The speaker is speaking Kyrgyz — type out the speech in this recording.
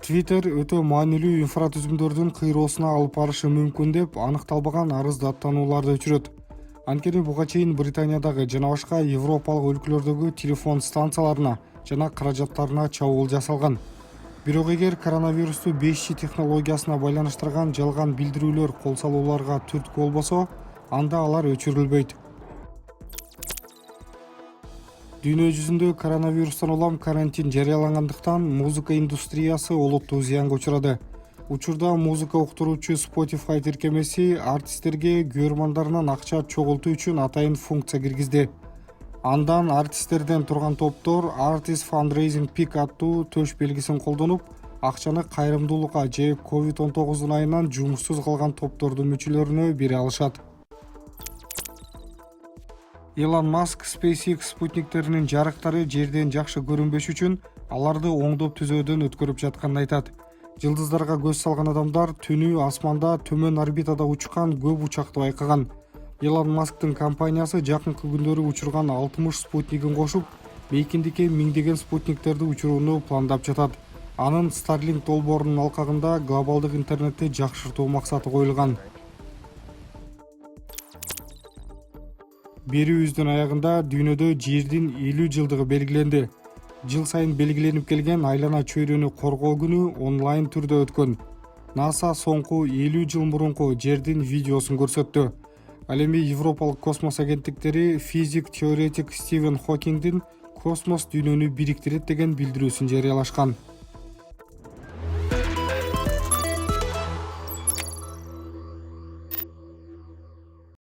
Twitter өтө маанилүү инфратүзүмдөрдүн кыйроосуна алып барышы мүмкүн деп аныкталбаган арыз даттанууларды өчүрөт. Анткени буга чейин Британиядагы жана башка Европалык өлкөлөрдөгү телефон станцияларына жана каражаттарына чабуул жасалган. Бирок эгер коронавирусту 5G технологиясына байланыштырган жалган билдирүүлөр кол салууларга түрткү болбосо, анда алар өчүрүлбөйт. Дүйнө жүзүндө коронавирустан улам карантин жарыялангандыктан музыка индустриясы олуттуу зыянга учурады. Учурда музыка уктуруучу Spotify тиркемеси артисттерге көрмандарынан акча чогултуу үчүн атайын функция киргизди. Андан артисттерден турган топтор Artist Fundraising Peak аттуу төш белгисин колдонуп, акчаны кайрымдуулукка же COVID-19 айынан жумушсуз калган топтордун мүчөлөрүнө бере алышат. Илон Маск SpaceX спутниктеринин жарыктары жерден жакшы көрүнбөш үчүн аларды оңдоп түзөөдөн өткөрүп жатканын айтат. Жылдыздарга көз салган адамдар түнү асманда төмөн орбитада учкан көп учакты байкаган. Илон Масктын компаниясы жакынкы күндөрү учурган 60 спутнигин кошуп, мейкиндикке миңдеген спутниктерди учурууну пландап жатат. Анын Starlink долбоорунун алкагында глобалдык интернетти жакшыртуу максаты коюлган. Берүүбүздүн аягында дүйнөдө жердин 50 жылдыгы белгиленди. Жыл сайын белгиленип келген айлана чөйрөнү коргоо күнү онлайн түрдө өткөн. NASA соңку 50 жыл мурунку жердин видеосун көрсөттү. Ал эми Европалык космос агенттиктери физик теоретик Стивен Хокингдин космос дүйнөнү бириктирет деген билдирүүсүн жарыялашкан.